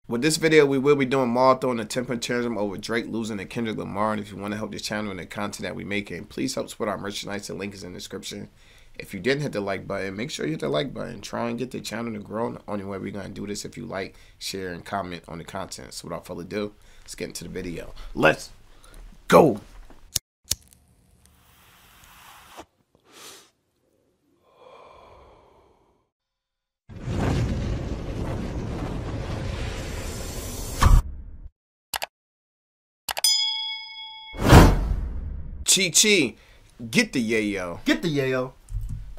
With this video, we will be doing marathon and Tantrum over Drake losing to Kendrick Lamar. And if you want to help this channel and the content that we making, please help support our merchandise. The link is in the description. If you didn't hit the like button, make sure you hit the like button. Try and get the channel to grow. The only way we're going to do this if you like, share, and comment on the content. So without further ado, let's get into the video. Let's go. Chi, get the yayo. Get the yayo.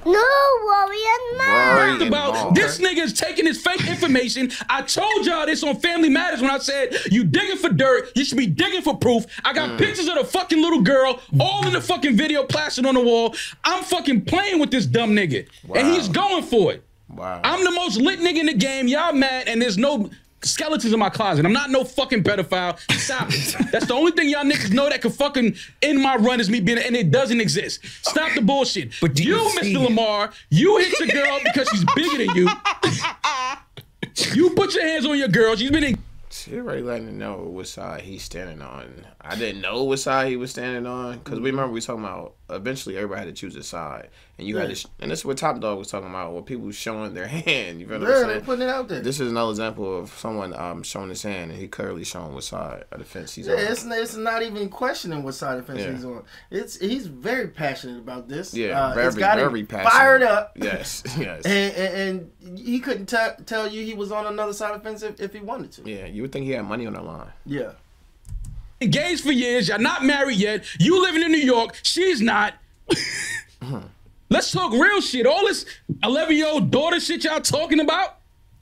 No, Warrior, about this nigga is taking his fake information. I told y'all this on Family Matters when I said you digging for dirt, you should be digging for proof. I got pictures of the fucking little girl all in the fucking video plastered on the wall. I'm fucking playing with this dumb nigga. Wow. And he's going for it. Wow. I'm the most lit nigga in the game. Y'all mad and there's no skeletons in my closet. I'm not no fucking pedophile. Stop it. That's the only thing y'all niggas know that could fucking end my run is me being, and it doesn't exist. Stop the bullshit. But you, Mr. Lamar, you hit your girl because she's bigger than you. You put your hands on your girl. She's been in. She already letting me know what side he's standing on. I didn't know what side he was standing on because we remember we talking about eventually everybody had to choose a side, and you had to, and this is what Top Dog was talking about. What people showing their hand. You feel what I'm saying? Putting it out there. This is another example of someone showing his hand, and he clearly showing what side of the fence he's on. It's not even questioning what side of the fence he's on. He's very passionate about this. Yeah, very passionate. Fired up. Yes, yes. and he couldn't tell you he was on another side of the fence if he wanted to. Yeah, you would think he had money on the line. Yeah. Engaged for years, y'all not married yet. You living in New York, she's not. Let's talk real shit. All this 11-year-old daughter shit y'all talking about,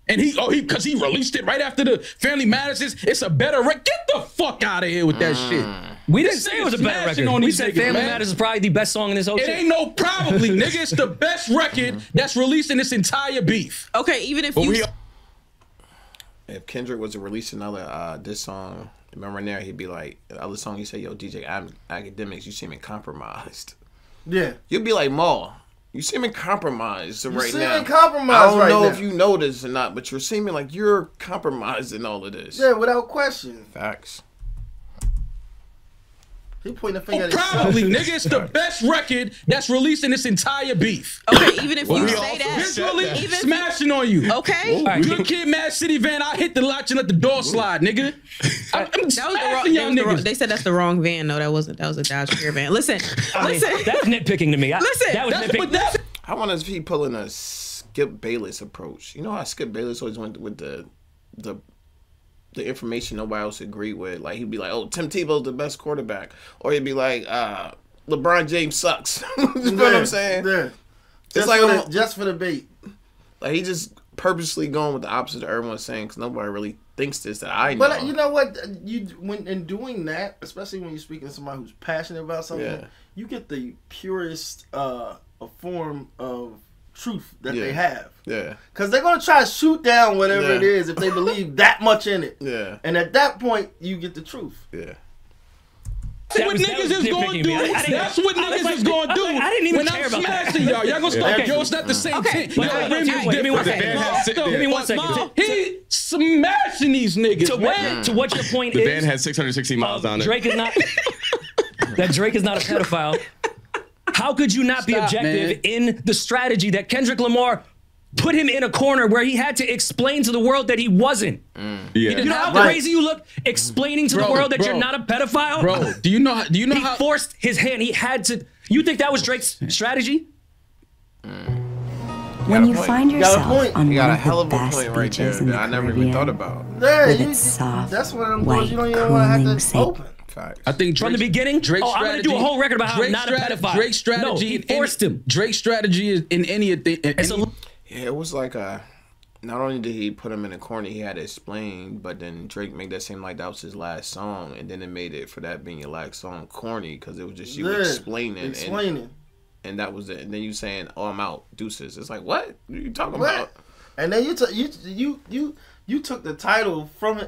and because he released it right after the Family Matters. It's a better record. Get the fuck out of here with that shit. We didn't say it was a better record. We said Family Matters is probably the best song in this whole shit. It ain't no probably, nigga. It's the best record that's released in this entire beef. Okay, even if if Kendrick was to release another this song, remember now he'd be like, the other song he said, yo, DJ Academics, you seem compromised. Yeah. You'd be like, Ma, you seem compromised right now. You seem compromised I don't know if you know this or not, but you're seeming like you're compromised in all of this. Yeah, without question. Facts. He pointing the finger at probably, nigga, it's the best record that's released in this entire beef. Okay, even if you say that. It's really even smashing on you. Okay. Good Kid, Mad City van, I hit the latch and let the door slide, nigga. They said that's the wrong van. No, that wasn't. That was a Dodge Caravan. Listen, listen. That's nitpicking to me. Listen. That was nitpicking. I want to see pulling a Skip Bayless approach. You know how Skip Bayless always went with the information nobody else agreed with. Like, he'd be like, oh, Tim Tebow's the best quarterback. Or he'd be like, LeBron James sucks. You know what I'm saying? Yeah. Just for the bait. Like, he just purposely going with the opposite of everyone's saying because nobody really thinks this that I know. But you know what? When in doing that, especially when you're speaking to somebody who's passionate about something, you get the purest form of truth that they have. Yeah. Because they're going to try to shoot down whatever it is if they believe that much in it. Yeah. And at that point, you get the truth. Yeah. That's what niggas is going to do. That's what niggas is going to do. I didn't even when care I'm about smashing y'all. Y'all going to start, yo, it's not the same thing. Give me 1 second. Give me 1 second. He smashing these niggas. To what your point is. The van has 660 miles on it. Drake is not. That Drake is not a pedophile. How could you not be objective in the strategy that Kendrick Lamar put him in a corner where he had to explain to the world that he wasn't? You know how crazy you look explaining to the world that you're not a pedophile? Bro, do you know he forced his hand. He had to. You think that was Drake's strategy? When you find yourself on one of the best beaches in the I never even thought about. With its soft, white, cooling sand. I think from the beginning, Drake's strategy. I'm going to do a whole record about how I'm not a pedophile. Drake's strategy. No, he forced him. Drake's strategy is in anything. Yeah, it was like not only did he put him in a corner, he had to explain, but then Drake made that seem like that was his last song, and then it made it for that being your last song corny because it was just you explaining. And that was it. And then you saying, "Oh, I'm out, deuces." It's like, what are you talking about? And then you took the title from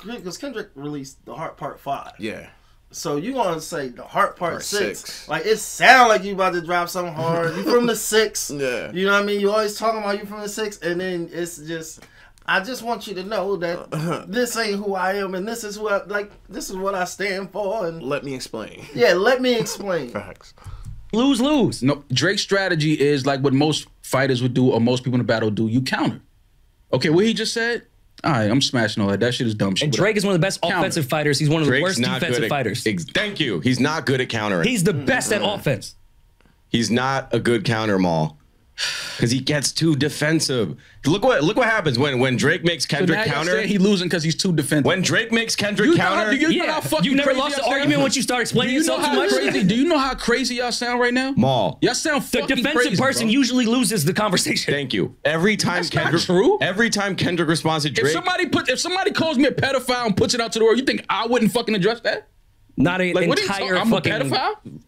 because Kendrick released The Heart Part 5. Yeah. So you gonna say The Heart Part 6. Like, it sound like you about to drop something hard. You from the 6. Yeah. You know what I mean? You always talking about you from the 6, and then it's just I just want you to know that this ain't who I am, and this is what this is what I stand for. And let me explain. Yeah, let me explain. Facts. Lose. No, Drake's strategy is like what most fighters would do, or most people in a battle do. You counter. Okay, what he just said. All right, I'm smashing all that. That shit is dumb shit. And Drake is one of the best offensive fighters. He's one of the worst defensive fighters. Thank you. He's not good at countering. He's the best at offense. He's not a good counter, Maul. Because he gets too defensive. Look what happens when Drake makes Kendrick counter. He losing because he's too defensive. When Drake makes Kendrick counter, you never lost the argument once you start explaining yourself too much. Do you know how crazy y'all sound right now? Maul, y'all sound fucking crazy. The defensive person usually loses the conversation. Thank you. Every time Kendrick responds to Drake, if somebody calls me a pedophile and puts it out to the world, you think I wouldn't fucking address that? Not an entire fucking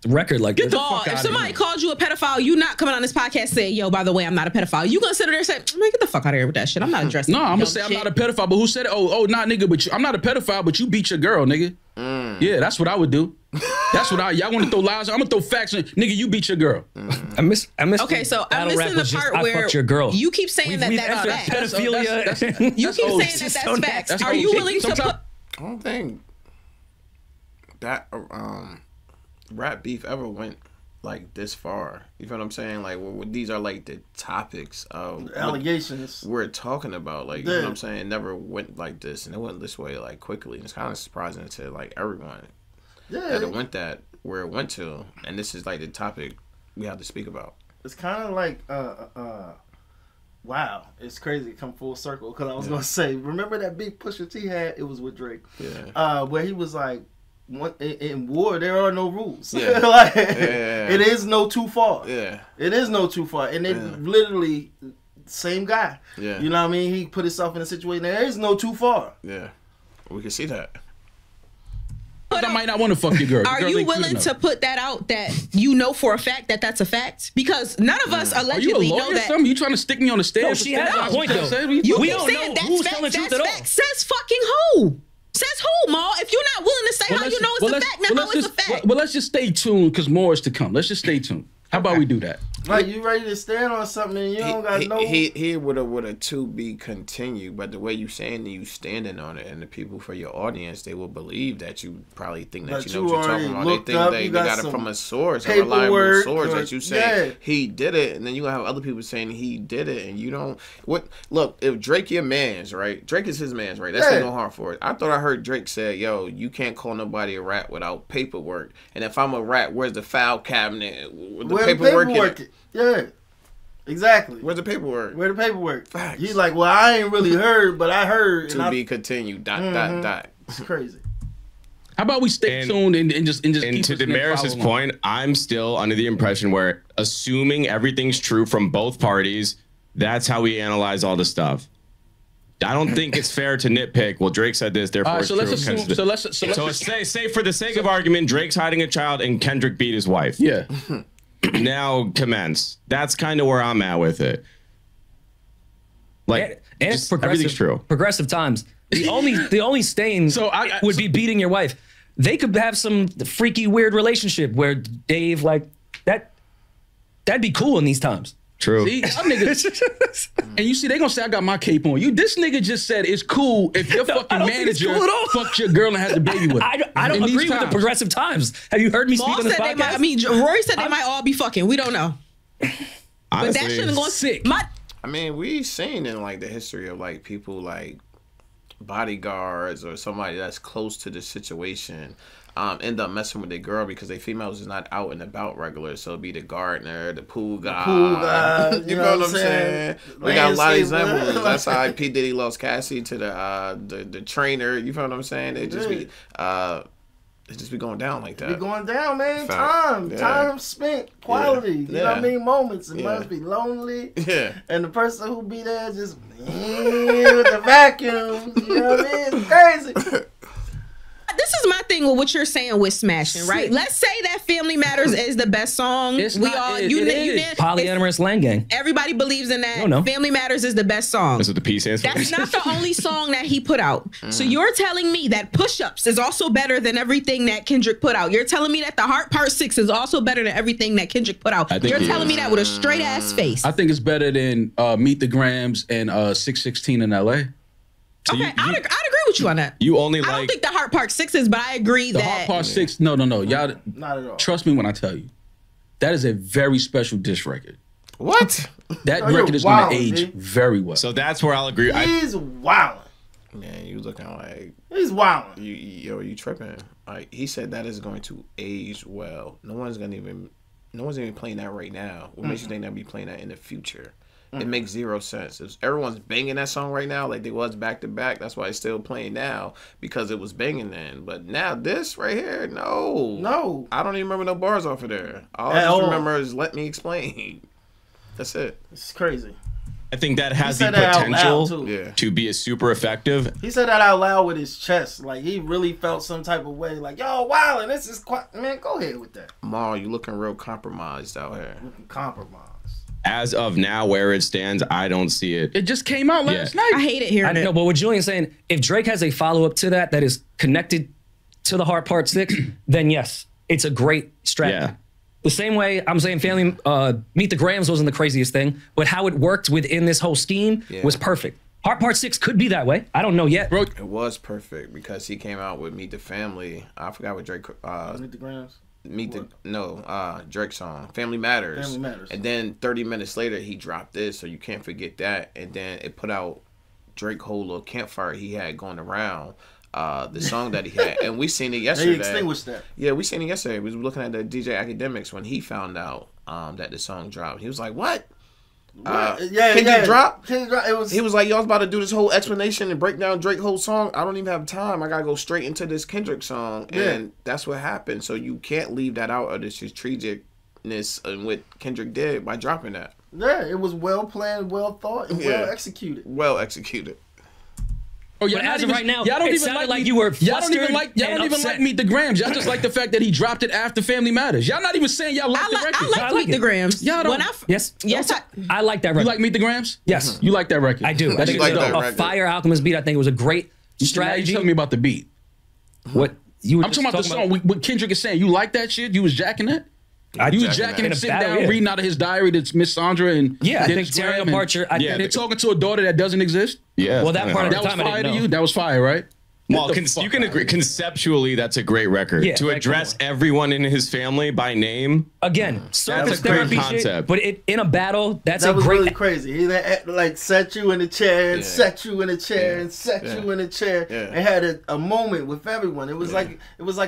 record like this. If somebody called you a pedophile, you not coming on this podcast saying, yo, by the way, I'm not a pedophile. You gonna sit there and say, man, get the fuck out of here with that shit. I'm not addressing No, I'm gonna say I'm not a pedophile, but who said it? Oh, nah, nigga, but I'm not a pedophile, but you beat your girl, nigga. Yeah, that's what I would do. That's what y'all want to throw lies. I'm gonna throw facts in. Nigga, you beat your girl. I miss. Okay, so I'm missing the part where your girl. You keep saying that's facts. Pedophilia. You keep saying that's facts. Are you willing to put? I don't think that rap beef ever went like this far. You feel what I'm saying? Like these are like the topics of allegations we're talking about. Like you know what I'm saying? It never went like this, and it went this way like quickly. It's kind of surprising to like everyone that it went where it went to, and this is like the topic we have to speak about. It's kind of like wow, it's crazy to come full circle because I was gonna say, remember that big Pusha T had? It was with Drake. Yeah. Where he was like, in war there are no rules. Yeah. It is no too far. Yeah. It is no too far, and it literally same guy. Yeah. You know what I mean? He put himself in a situation there is no too far. Yeah. We can see that. I might not want to fuck your girl. Are you willing to put that out that you know for a fact that that's a fact? Because none of us allegedly know that. You trying to stick me on the stand? No, she has a point though. We don't know who's telling the truth at all. Says fucking who? Says who, Ma? If you're not willing to say how you know it's a fact, now how it's a fact. Well, let's just stay tuned because more is to come. Let's just stay tuned. How about we do that? Like you ready to stand on something and you don't got no. He would have to be continued, but the way you saying you standing on it, and the people for your audience, they will believe that you probably think that you know what you're talking about. They think they got it from a source, a reliable source that you say he did it, and then you gonna have other people saying he did it, and you don't. Look, if Drake your man's right, Drake is his man's right. That's no harm for it. I thought I heard Drake say, "Yo, you can't call nobody a rat without paperwork." And if I'm a rat, where's the file cabinet with the paperwork in it? Yeah, exactly. Where's the paperwork? Where the paperwork? Facts. He's like, well, I ain't really heard, but I heard. To be continued. ... It's crazy. How about we stay tuned and just And to Damaris's point, I'm still under the impression where assuming everything's true from both parties, that's how we analyze all the stuff. I don't think it's fair to nitpick. Well, Drake said this, therefore it's true. So say for the sake of argument, Drake's hiding a child and Kendrick beat his wife. Yeah. Now commence. That's kind of where I'm at with it. Like, and it's everything's true. Progressive times. The only stain would be beating your wife. They could have some freaky weird relationship where Dave like that. That'd be cool in these times. True. See, y'all niggas, and you see, they gonna say I got my cape on. This nigga just said it's cool if your fucking manager fucked your girl and has a baby with her. I don't agree with the progressive times. Have you heard me speak on this podcast? Rory said they might all be fucking. We don't know. But that shouldn't go sick. I mean, we've seen in like the history of like people like bodyguards or somebody that's close to the situation end up messing with their girl because they females is not out and about regular, so it'd be the gardener, the pool guy. You know what I'm saying? We got a lot of examples. That's how P. Diddy lost Cassie to the trainer. You feel what I'm saying? It just be going down like that. It be going down, man. Time spent, quality. You know what I mean? Moments. It must be lonely. Yeah. And the person who be there just with the vacuum. You know what I mean? It's crazy. This is my thing with what you're saying with smashing, right? Let's say that Family Matters is the best song. It's Polyamorous Land Gang. Everybody believes in that. No. Family Matters is the best song. That's what the P stands for. That's not the only song that he put out. So you're telling me that Push Ups is also better than everything that Kendrick put out. You're telling me that The Heart Part 6 is also better than everything that Kendrick put out. You're telling me that with a straight ass face. I think it's better than Meet the Grams and 616 in LA. So okay, I'd agree with you on that. You only I don't think The Heart Part 6 is, but I agree the that... The Heart Part 6, no. Y'all, not at all. Trust me when I tell you. That is a very special diss record. What? That record is going to age very well. So that's where I'll agree. He's wilding. Man, you looking like... He's wilding. You tripping. Like, he said that is going to age well. No one's even playing that right now. What makes you think they'll be playing that in the future? It makes zero sense. If everyone's banging that song right now like they was back to back, that's why it's still playing now, because it was banging then. But now this right here, no. I don't even remember no bars off of there. All I just remember is Let Me Explain. That's it. It's crazy. I think that has the potential to be a super effective. He said that out loud with his chest. Like, he really felt some type of way. Like, yo, wow, and this is quite... Man, go ahead with that. Ma, you looking real compromised out here. Looking compromised. As of now, where it stands, I don't see it. It just came out last night. I hate it here. I know, but what Julian's saying, if Drake has a follow-up to that is connected to The Heart Part 6, then yes, it's a great strategy. Yeah. The same way I'm saying Meet the Grams wasn't the craziest thing, but how it worked within this whole scheme was perfect. Heart Part 6 could be that way. I don't know yet. It was perfect because he came out with Meet the Family. I forgot what Drake... Meet the Grams? Drake's song Family Matters. Family Matters. And then 30 minutes later he dropped this, so you can't forget that. And then it put out Drake whole little campfire he had going around, the song that he had, and we seen it yesterday. They extinguished that. Yeah, we seen it yesterday. We was looking at the DJ Academics when he found out that the song dropped. He was like, "What? Kendrick dropped? He was like, y'all was about to do this whole explanation and break down Drake's whole song. I don't even have time. I gotta go straight into this Kendrick song." And that's what happened. So you can't leave that out of the strategicness and what Kendrick did by dropping that. Yeah, it was well planned, well thought, and well executed. Well executed. Oh, yeah, as of right now, y'all don't it even sounded like you were flustered. Y'all don't even like Meet the Grams. Y'all just like the fact that he dropped it after Family Matters. Y'all not even saying y'all like the record. I like Meet the Grams. Y'all don't. Yes, I like that record. You like Meet the Grams? Yes. You like that record? I do. I think like that a Fire Alchemist beat. I think it was a great strategy. You telling me about the beat? What you? I'm talking about the song. What Kendrick is saying. You like that shit? You was jacking that? You was jacking and sitting down reading out of his diary that's Miss Sandra and I think tearing apart your... they're talking to a daughter that doesn't exist? Yeah. Well, that part of the time was fire to you? That was fire, right? Well, you can agree. Conceptually, that's a great record. Yeah, to address everyone in his family by name. Again, surface that's a great therapy concept. Shit, but in a battle, that was really crazy. He like set you in the chair and set you in the chair and set you in the chair and had a moment with everyone. It was like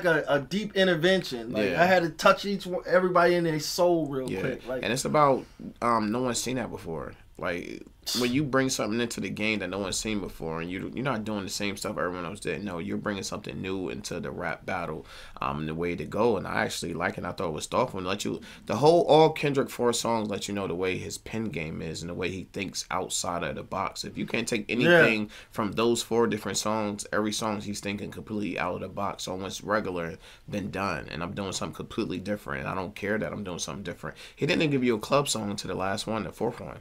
a deep intervention. Like I had to touch everybody in their soul real quick. Like, and it's about no one's seen that before. Like, when you bring something into the game that no one's seen before, and you're not doing the same stuff everyone else did. No, you're bringing something new into the rap battle, the way to go. And I actually like it. I thought it was thoughtful. And all Kendrick 4 songs let you know the way his pen game is and the way he thinks outside of the box. If you can't take anything from those 4 different songs, every song he's thinking completely out of the box. So what's regular been done, and I'm doing something completely different. And I don't care that I'm doing something different. He didn't give you a club song to the last one, the 4th one.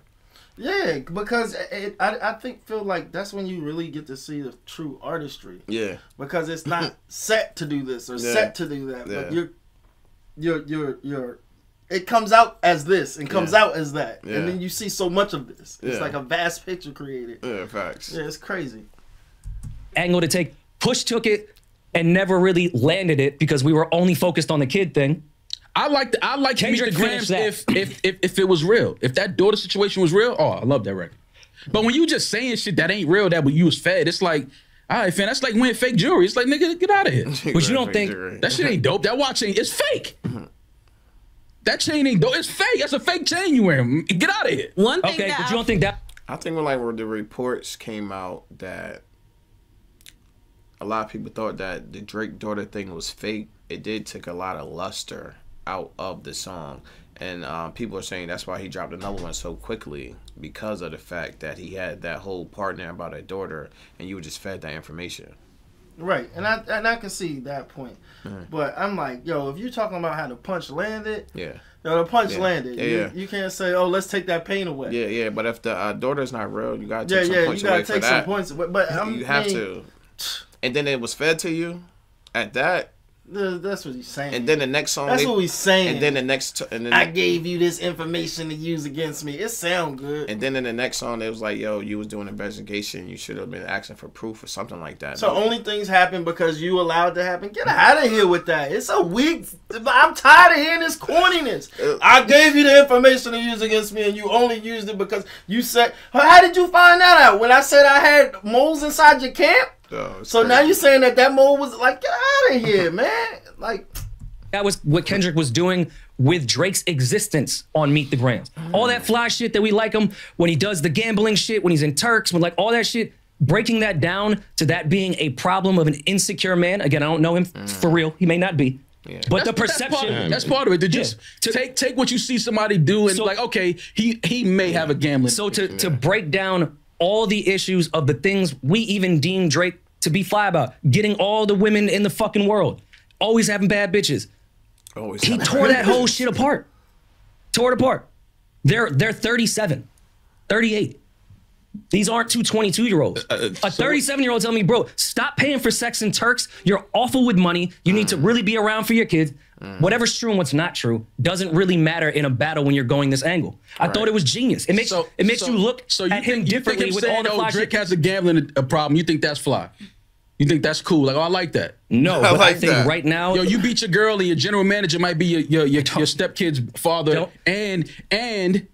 Yeah, because I feel like that's when you really get to see the true artistry. Yeah. Because it's not set to do this or set to do that, but you're it comes out as this and comes out as that, and then you see so much of this. It's like a vast picture created. Yeah, facts. Yeah, it's crazy. Angle to take. Push took it and never really landed it because we were only focused on the kid thing. I like Meet the Grams if it was real. If that daughter situation was real, I love that record. But when you just saying shit that ain't real, that you was fed, it's like, all right, fam, that's like wearing fake jewelry. It's like, nigga, get out of here. But you don't think that shit ain't dope? That watch ain't. It's fake. That chain ain't dope. It's fake. That's a fake chain you wearing. Get out of here. One thing but you don't think that? I think where the reports came out that a lot of people thought that the Drake daughter thing was fake. It did take a lot of luster out of the song, and people are saying that's why he dropped another one so quickly, because of the fact that he had that whole partner about a daughter and you were just fed that information. Right, and I can see that point. But I'm like, yo, if you're talking about how the punch landed, the punch landed. You can't say, oh, let's take that pain away. Yeah. But if the daughter's not real, you gotta take some points away for that. Some points away. But you have to. And then it was fed to you at that. That's what he's saying. And then the next song. That's what he's saying. And then the next. I gave you this information to use against me. It sound good. And then in the next song, it was like, yo, you was doing an investigation. You should have been asking for proof or something like that. So only things happen because you allowed to happen. Get out of here with that. It's a weak. I'm tired of hearing this corniness. I gave you the information to use against me, and you only used it because you said. How did you find that out? When I said I had moles inside your camp? So now you're saying that mole was like, get out of here, man. Like, that was what Kendrick was doing with Drake's existence on Meet the Grams. All that fly shit that we like him when he does the gambling shit, when he's in Turks, when like all that shit, breaking that down to that being a problem of an insecure man. Again, I don't know him for real. He may not be. Yeah. But the perception. That's part of it. To just take what you see somebody do and like, okay, he may have a gambling. So to break down all the issues of the things we even deem Drake to be fly about, getting all the women in the fucking world, always having bad bitches. He tore that whole shit apart. Tore it apart. They're 37, 38. These aren't two 22-year-olds. A 37-year-old telling me, bro, stop paying for sex in Turks. You're awful with money. You need to really be around for your kids. Whatever's true and what's not true doesn't really matter in a battle when you're going this angle. I thought it was genius. It makes you look at him differently with all the fly Drake has a gambling problem. You think that's fly? You think that's cool? Like, oh, I like that. No, but I think right now, yo, you beat your girl, and your general manager might be your stepkid's father. And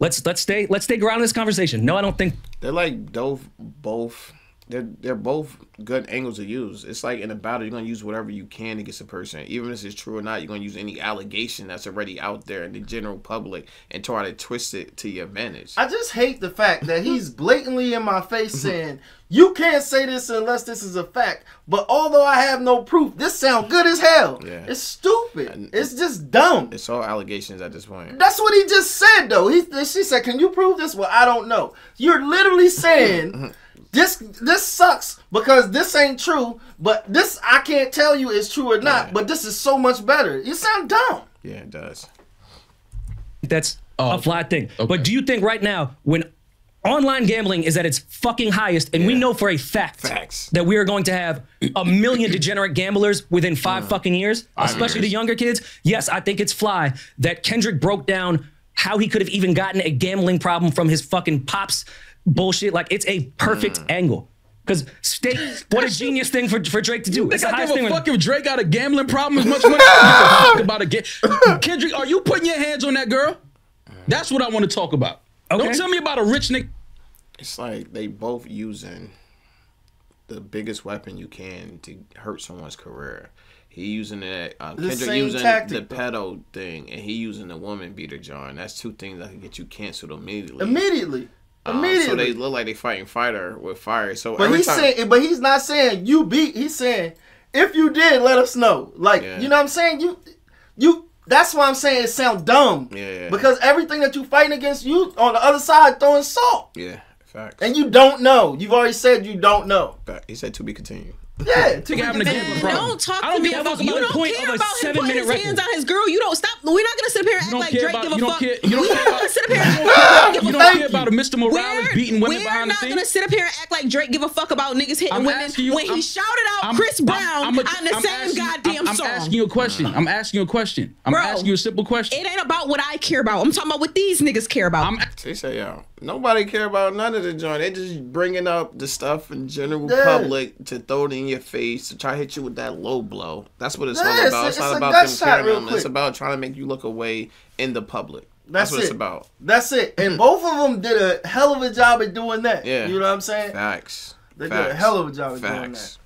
let's stay grounded in this conversation. No, I don't think they're like both. They're both good angles to use. It's like in a battle, you're gonna use whatever you can against a person, even if it's true or not. You're gonna use any allegation that's already out there in the general public and try to twist it to your advantage. I just hate the fact that he's blatantly in my face saying, "You can't say this unless this is a fact." But although I have no proof, this sounds good as hell. Yeah. It's stupid. It's just dumb. It's all allegations at this point. That's what he just said, though. She said, "Can you prove this?" Well, I don't know. You're literally saying. This sucks because this ain't true, but this I can't tell you is true or not, but this is so much better. You sound dumb. Yeah, it does. That's a flat thing. Okay. But do you think right now, when online gambling is at its fucking highest, and we know for a fact that we are going to have 1 million degenerate gamblers within 5 fucking years, especially the younger kids, yes, I think it's fly that Kendrick broke down how he could have even gotten a gambling problem from his fucking pops bullshit. Like, it's a perfect angle. Because what a genius thing for Drake to do. It's I give a fuck if Drake got a gambling problem as much money. I give a fuck about Kendrick, are you putting your hands on that girl? That's what I want to talk about. Okay. Don't tell me about a rich nigga. It's like they both using the biggest weapon you can to hurt someone's career. He using that Kendrick using the pedo thing, and he using the woman beater jar. And that's two things that can get you canceled immediately. So they look like they fighting fire with fire. So but he's not saying you beat. He's saying if you did, let us know. Like you know what I'm saying. You. That's why I'm saying it sounds dumb. Yeah. Because everything that you fighting against, you on the other side throwing salt. Yeah. Facts. And you don't know. You've already said you don't know. He said to be continued. Yeah, don't talk to me about you don't care about him putting his hands on his girl. You don't stop. We're not gonna sit up here and act like Drake give a fuck. You don't care about a Mr. Morales beating women behind the scenes. We're not gonna sit up here and act like Drake give a fuck about niggas hitting women when he shouted out Chris Brown on the same goddamn song. I'm asking you a question. I'm asking you a simple question. It ain't about what I care about. I'm talking about what these niggas care about. They say, yo, nobody care about none of the joint. They just bringing up the stuff in general public to throw it in your face to try to hit you with that low blow. That's what it's all about. It's not about them caring. It's about trying to make you look away in the public. That's what it's about. That's it. And both of them did a hell of a job at doing that. Yeah. You know what I'm saying? Facts. They did a hell of a job at doing that.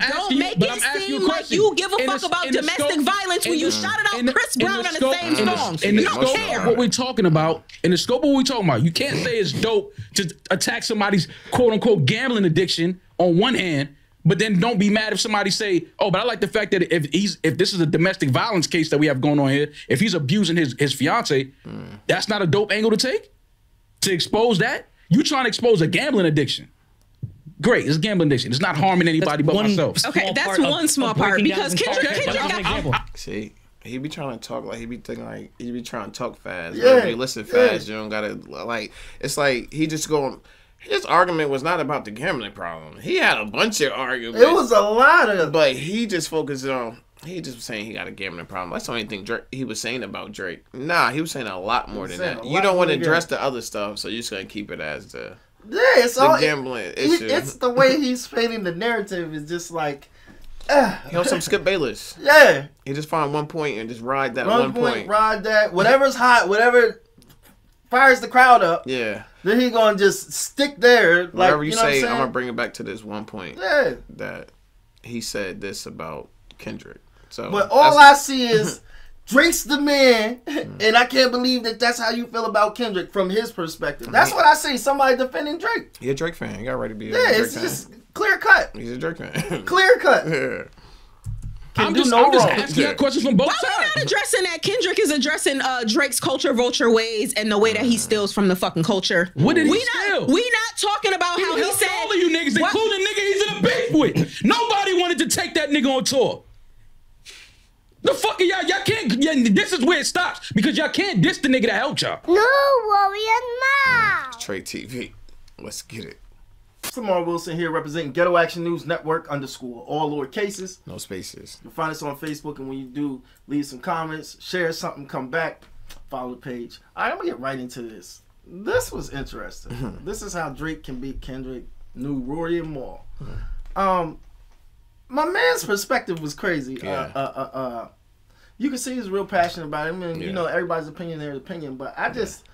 Don't make it seem like you give a fuck about domestic violence when you shouted out Chris Brown on the same song. You don't care. What we're talking about, in the scope of what we're talking about, you can't say it's dope to attack somebody's quote-unquote gambling addiction on one hand, but then don't be mad if somebody say, oh, but I like the fact that if this is a domestic violence case that we have going on here, if he's abusing his fiance, that's not a dope angle to take? To expose that? You trying to expose a gambling addiction. Great, it's a gambling addiction. It's not harming anybody but myself. Okay, that's one small part because Kendrick got. See, he be trying to talk like he be thinking like he be trying to talk fast. Yeah, you listen fast. You don't gotta like. It's like he just going. His argument was not about the gambling problem. He had a bunch of arguments. It was a lot of, but he just focused on. He just was saying he got a gambling problem. That's the only thing he was saying about Drake. Nah, he was saying a lot more than that. You don't want to address the other stuff, so you're just gonna keep it as the. Yeah, it's the all gambling issue. It's the way he's painting the narrative is just like. He on some Skip Bayless. Yeah. He just find one point and just ride that one point. Ride that. Whatever's hot, whatever fires the crowd up. Yeah. Then he gonna just stick there. Like, whatever you know say, what I'm gonna bring it back to this one point. Yeah. That he said this about Kendrick. So, but all I see is Drake's the man, and I can't believe that that's how you feel about Kendrick from his perspective. That's what I see. Somebody defending Drake. He a Drake fan. He got ready to be a Drake Drake fan. Just clear cut. He's a Drake fan. Clear cut. Yeah. I'm just asking that questions from both sides. Why we not addressing that? Kendrick is addressing Drake's culture vulture ways and the way that he steals from the fucking culture. What did he steal? We not talking about how he said all of you niggas, including nigga he's in a beef with. Nobody wanted to take that nigga on tour. The fuck y'all can't. This is where it stops because y'all can't diss the nigga that helped y'all. No worry now. Trade TV. Let's get it. Lamar Wilson here representing Ghetto Action News Network _ all lower cases. No spaces. You'll find us on Facebook, and when you do, leave some comments, share something, come back, follow the page. All right, I'm gonna get right into this. This was interesting. This is how Drake can beat Kendrick, New Rory and Mal. My man's perspective was crazy. Yeah. You can see he's real passionate about it. I mean, you know, everybody's opinion, their opinion, but I just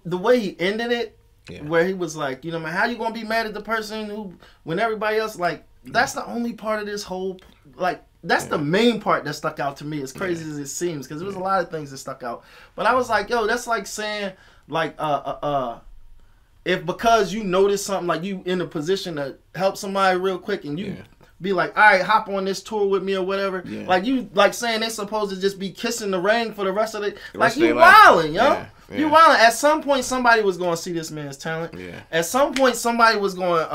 the way he ended it. Yeah. Where he was like, you know, man, how you gonna be mad at the person who, when everybody else, like, that's the only part of this whole, like, that's the main part that stuck out to me, as crazy as it seems, because there was a lot of things that stuck out. But I was like, yo, that's like saying, like, if because you notice something, like you in a position to help somebody real quick, and you be like, all right, hop on this tour with me or whatever. Yeah. Like you, like saying they're supposed to just be kissing the ring for the rest of the like you wilding, yo. Yeah. Yeah. You wilding. At some point, somebody was going to see this man's talent. Yeah. At some point, somebody was going.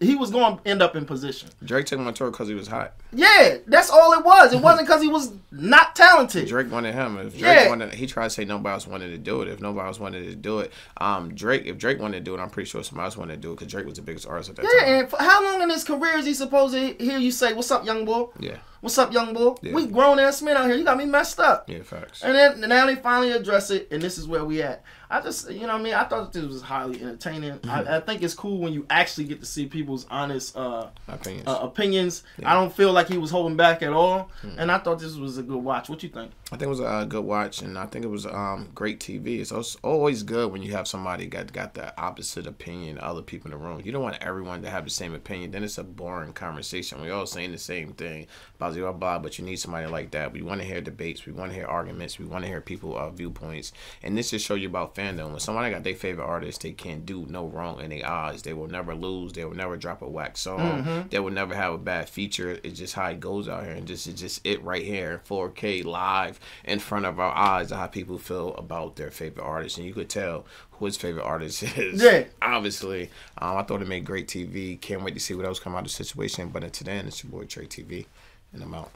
He was going to end up in position. Drake took him on tour because he was hot. Yeah, that's all it was. It wasn't because he was not talented. Drake wanted him. If Drake wanted, he tried to say nobody else wanted to do it. If nobody else wanted to do it, if Drake wanted to do it, I'm pretty sure somebody else wanted to do it because Drake was the biggest artist at that time. Yeah, and how long in his career is he supposed to hear you say, "What's up, young boy?" Yeah. What's up, young boy? Yeah. We grown ass men out here. You got me messed up. Yeah, facts. And then now they finally address it, and this is where we at. I just, you know what I mean? I thought this was highly entertaining. Mm-hmm. I think it's cool when you actually get to see people's honest opinions. Yeah. I don't feel like he was holding back at all. Mm-hmm. And I thought this was a good watch. What you think? I think it was a good watch, and I think it was great TV. It's always good when you have somebody got the opposite opinion of other people in the room. You don't want everyone to have the same opinion. Then it's a boring conversation. We all saying the same thing, blah, blah, blah, but you need somebody like that. We want to hear debates. We want to hear arguments. We want to hear people viewpoints. And this just shows you about fandom. When somebody got their favorite artist, they can't do no wrong in their eyes. They will never lose. They will never drop a whack song. Mm-hmm. They will never have a bad feature. It's just how it goes out here. And it's just it right here, 4K live in front of our eyes, how people feel about their favorite artist. And you could tell who his favorite artist is. Yeah. Obviously. I thought it made great TV. Can't wait to see what else come out of the situation. But until then, it's your boy Trey TV. And I'm out.